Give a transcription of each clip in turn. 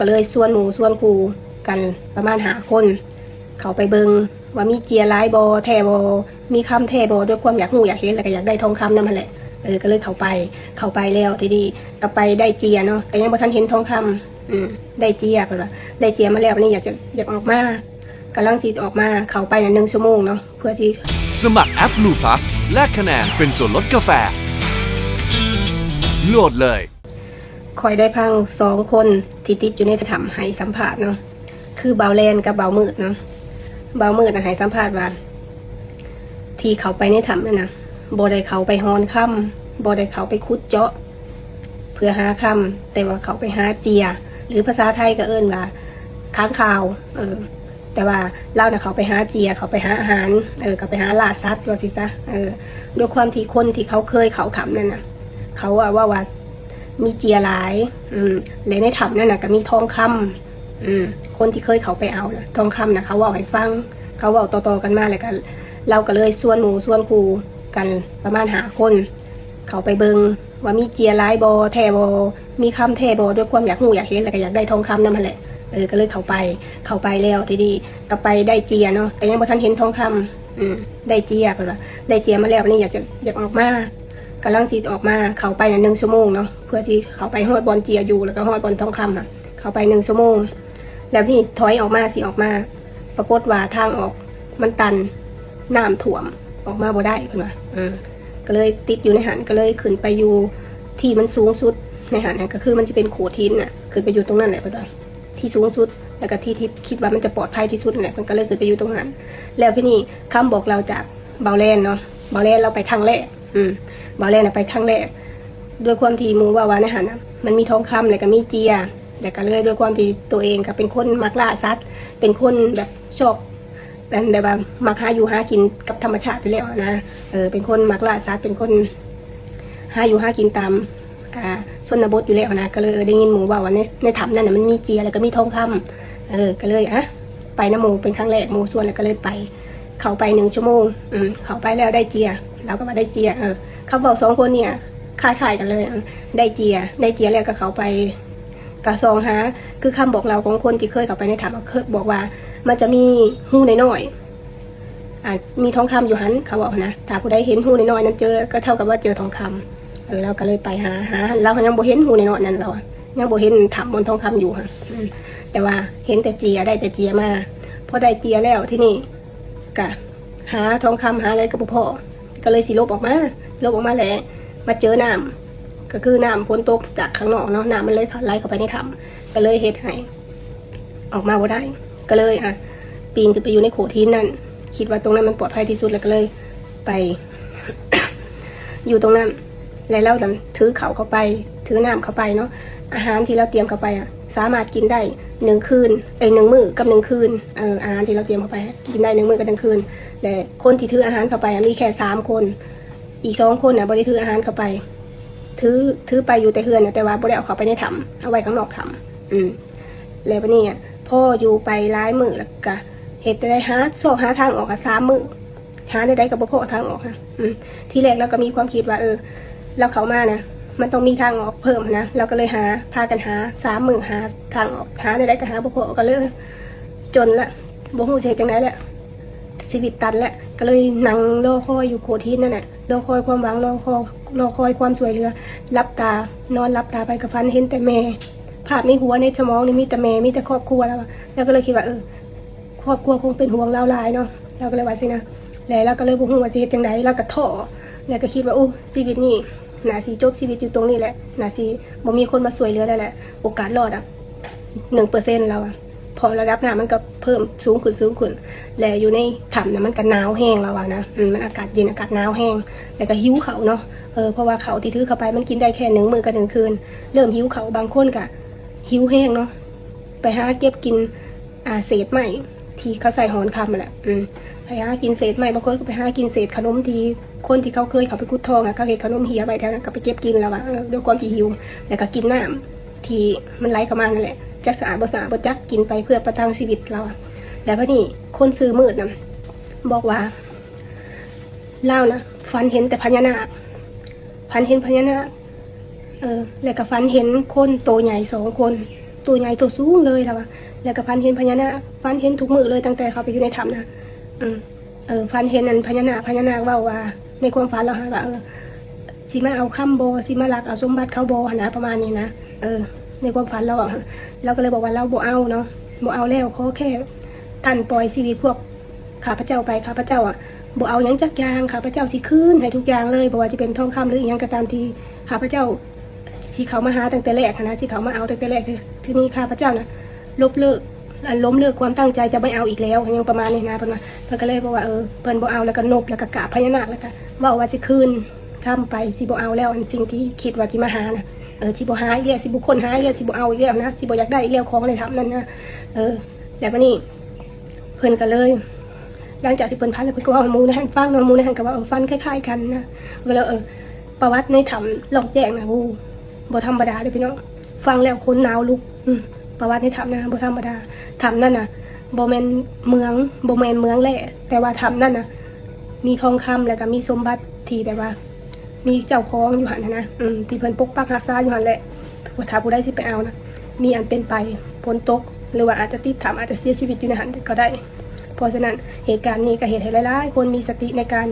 ก็เลยส่วนหมู่ส่วนครูกันประมาณ5 คนเขาไปเบิงว่ามีเจียร้ายบอแทบอมีคำแทบอด้วยความอยากหูอยากเห็นแล้วก็อยากได้ทองคำนั่นแหละก็เลยเข้าไปแล้วทีนี้ก็ไปได้เจียเนาะแต่ยังบ่ทันเห็นทองคำได้เจียเพิ่นว่าได้เจียมาแล้วนี่อยากออกมากำลังสิออกมาเข้าไป1 ชั่วโมงเนาะเพื่อสิสมัครแอป Blue Plus แลกคะแนนเป็นส่วนลดกาแฟโหลดเลยคอยได้พัง2 คนที่ติดอยู่ในถ้ำให้สัมภาษณ์เนาะคือเบาแลนกับเบามืดเนาะเบามืดให้สัมภาษณ์ว่าที่เขาไปในถ้ำนั่นนะบ่ได้เขาไปฮอนค่ำบ่ได้เขาไปขุดเจาะเพื่อหาค่ำแต่ว่าเขาไปหาเจียหรือภาษาไทยก็เอิ้นว่าค้างคาวแต่ว่าเล่าน่ะเขาไปหาเจียเขาไปหาอาหารก็ไปหาล่าสัตว์ว่าสิซะด้วยความที่คนที่เขาเคยเขาถ้ำนั่นน่ะเขาว่ามีเจียหลายเลยในถ้ำนั่นน่ะก็มีทองคำคนที่เคยเขาไปเอานะทองคำนะเขาว่าให้ฟังเขาว่าต่อกันมาเลยกันเราก็เลยส่วนหมู่ส่วนครูกันประมาณ5 คนเขาไปเบิงว่ามีเจียร้ายบอแทบอมีคำแทบอด้วยความอยากหูอยากเห็นแล้วก็อยากได้ทองคำนั่นแหละก็เลยเข้าไปแล้วทีนี้ก็ไปได้เจียเนาะแต่ยังบ่ทันเห็นทองคำได้เจียเพิ่นว่าได้เจียมาแล้วนี่อยากออกมากำลังสิออกมาเข้าไป1 ชั่วโมงเนาะเพื่อสิเข้าไปฮอดบอลเจียอยู่แล้วก็ฮอดบอลทองคำเข้าไป1 ชั่วโมงแล้วนี่ถอยออกมาปรากฏว่าทางออกมันตันน้ำท่วมออกมาบ่ได้เพิ่นว่าก็เลยติดอยู่ในหันก็เลยขึ้นไปอยู่ที่มันสูงสุดในหันก็คือมันจะเป็นโขดหินน่ะขึ้นไปอยู่ตรงนั้นแหละเพิ่นว่าที่สูงสุดแล้วก็ที่คิดว่ามันจะปลอดภัยที่สุดนั่นแหละมันก็เลยขึ้นไปอยู่ตรงนั้นแล้วพี่นี่คำบอกเราจากเบาแลนเนาะเบาแลนเราไปครั้งแรกเบาแลนไปครั้งแรกด้วยความที่มูว่าในหันมันมีทองคำแล้วก็มีเจียแต่ก็เลยด้วยความที่ตัวเองก็เป็นคนมักล่าสัตว์เป็นคนแบบชอบแบบว่ามักหาอยู่หากินกับธรรมชาติไปแล้วนะเป็นคนมักล่าสัตว์เป็นคนหาอยู่หากินตามชนบทอยู่แล้วนะก็เลยได้ยินหมูว่าในถ้ำนั่นน่ะมันมีเจียแล้วก็มีทองคำก็เลยไปน้ำหมูเป็นครั้งแรกหมูส่วนแล้วก็เลยไปเข้าไป1 ชั่วโมงเข้าไปแล้วได้เจียเราก็มาได้เจียเขาบอก2 คนเนี่ยคล้ายๆกันเลยได้เจียแล้วก็เขาไปกระซองหาคือคำบอกเราของคนที่เคยเข้าไปในถ้ำเคยบอกว่ามันจะมีหูน้อยๆมีทองคำอยู่หันเขาบอกนะถ้าผู้ใดเห็นหูน้อยๆนั้นเจอก็เท่ากับว่าเจอทองคำเราก็เลยไปหาเรายังบ่เห็นหูน้อยๆนั้นเรายังบ่เห็นถ้ำบนทองคำอยู่ค่ะแต่ว่าเห็นแต่เจียได้แต่เจียมาพอได้เจียแล้วที่นี่ก็หาทองคำหาอะไรก็บ่พอก็เลยสิลบออกมาแหละมาเจอน้ำก็คือน้ำฝนตกจากข้างนอกเนาะน้ำมันเลยไหลเข้าไปในถ้ำก็เลยเฮ็ดให้ออกมาบ่ได้ก็เลยปีนขึ้นไปอยู่ในโขดหินนั่นคิดว่าตรงนั้นมันปลอดภัยที่สุดแล้วก็เลยไป อยู่ตรงนั้นแล้วเราถือเขาเข้าไปถือน้ำเข้าไปเนาะอาหารที่เราเตรียมเข้าไปสามารถกินได้1 คืน1 มื้อกับ1 คืนอาหารที่เราเตรียมเข้าไปกินได้1 มื้อกับ1 คืนแต่คนที่ถืออาหารเข้าไปมีแค่3 คนอีก2 คนบ่ได้ถืออาหารเข้าไปถือไปอยู่แต่เฮือนแต่ว่าบ่ได้เอาเข้าไปในถ้ำเอาไว้ข้างนอกถ้ำแล้ววันนี้พ่ออยู่ไปหลายมื้อแล้วก็เฮ็ดได้หาทางออก3 มื้อหาได้ก็บ่พอทางออกทีแรกเราก็มีความคิดว่าเราเข้ามานะมันต้องมีทางออกเพิ่มนะเราก็เลยพากันหา3 มื้อหาทางออกหาได้ก็หาบ่พอก็เลยจนละบ่ฮู้สิเฮ็ดจังได๋แหละชีวิตตันแล้วก็เลยนั่งรอคอยอยู่โขดหินนั่นแหละรอคอยความหวังรอคอยความช่วยเหลือรับตานอนรับตาไปกับฝันเห็นแต่แม่ภาพในหัวในสมองนี่มีแต่แม่มีแต่ครอบครัวแล้วก็เลยคิดว่าครอบครัวคงเป็นห่วงเราหลายเนาะเราก็เลยว่าสินะแล้วเราก็เลยบ่ฮู้ว่าสิเฮ็ดจังได๋เราก็ท้อแล้วก็คิดว่าชีวิตนี้น่าสิจบชีวิตอยู่ตรงนี้แหละน่าสิบ่มีคนมาช่วยเหลือแล้วแหละโอกาสรอด1% เราพอระดับน้ำมันก็เพิ่มสูงขึ้นแล้วอยู่ในถ้ำน่ะมันก็หนาวแห้งแล้วนะมันอากาศเย็นอากาศหนาวแห้งแล้วก็หิวเขาเนาะเพราะว่าเขาที่ถือเข้าไปมันกินได้แค่1 มื้อกับ1 คืนเริ่มหิวเขาบางคนก็หิวแห้งเนาะไปหาเก็บกินเศษไม้ที่เขาใส่หอนคำแหละไปหากินเศษไม้บางคนก็ไปหากินเศษขนมที่คนที่เขาเคยเขาไปกุดทองเขาเห็นขนมเหี่ยไปแถวนั้นก็ไปเก็บกินแล้วด้วยความที่หิวแล้วก็กินน้ำที่มันไหลเข้ามานั่นแหละจักสะอาดบ่สะอาดบ่จักกินไปเพื่อประทังชีวิตเราแล้วพอนี่คนซื้อมืดนะบอกว่าเล่านะฝันเห็นแต่พญานาคแล้วก็ฝันเห็นคนโตใหญ่2 คนโต ตัวใหญ่ตัวสูงเลยแล้วแล้วก็ฝันเห็นพญานาคฝันเห็นทุกมื้อเลยตั้งแต่เขาไปอยู่ในถ้ำนะฝันเห็นอันพญานาคเว้าว่าในความฝันเราว่าสิมาเอาคำบ่สิมาลักเอาสมบัติเขาบ่นะประมาณนี้นะในความฝันเราเราก็เลยบอกว่าเราบ่เอาเนาะบ่เอาแล้วขอแค่ท่านปล่อยชีวิตพวกข้าพเจ้าไปข้าพเจ้าบ่เอาหยังจักอย่างข้าพเจ้าสิคืนให้ทุกอย่างเลยบ่ว่าจะเป็นทองคำหรืออีหยังก็ตามที่ข้าพเจ้าที่เขามาหาตั้งแต่แรกนะที่เขามาเอาตั้งแต่แรกทีนี้ข้าพเจ้านะล้มเลิกความตั้งใจจะไม่เอาอีกแล้วยังประมาณนี้นะเพิ่นก็เลยบอกว่าเพิ่นบ่เอาแล้วก็นบแล้วก็กราบพญานาคแล้วก็ว่าจะคืนข้ามไปสิบ่เอาแล้วอันสิ่งที่คิดว่าสิมาหานะสิบ่หาอีกแล้วสิบ่คนหาอีกแล้วสิบ่เอาอีกแล้วนะสิบ่อยากได้อีกแล้วของเลยทำนั่นนะแล้ววันนี้เพิ่นก็เลยหลังจากที่เพิ่นพันแล้วเพิ่นก็ว่าหมู่ในหันฟังเนาะหมู่ในหันก็ว่าฟันคล้ายๆกันนะก็เลยประวัติในถ้ำหลอกแจ้งนะบ่ธรรมดาเลยพี่น้องฟังแล้วคนหนาวลุกประวัติในถ้ำนะบ่ธรรมดาถ้ำนั่นน่ะบ่แม่นเมืองแหละแต่ว่าถ้ำนั่นน่ะมีทองคำแล้วก็มีสมบัติที่แบบว่ามีเจ้าของอยู่หั่นนะที่เพิ่นปกปักรักษาอยู่หั่นแหละถ้าผู้ใดสิไปเอานะมีอันเป็นไปฝนตกหรือว่าอาจจะติดถ้ำอาจจะเสียชีวิตอยู่ในหั่นก็ได้เพราะฉะนั้นเหตุการณ์นี้ก็เหตุให้หลายๆคนมีสติในการ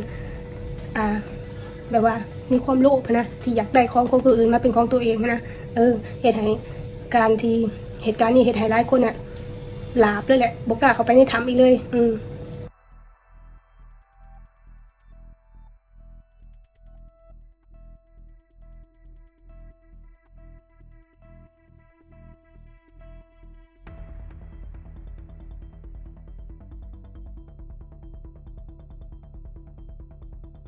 แบบว่ามีความโลภนะที่อยากได้ของคนอื่นมาเป็นของตัวเองนะเหตุให้เหตุการณ์นี้เหตุให้หลายคนหลาบเลยแหละบกล้าเข้าไปในถ้ำอีกเลย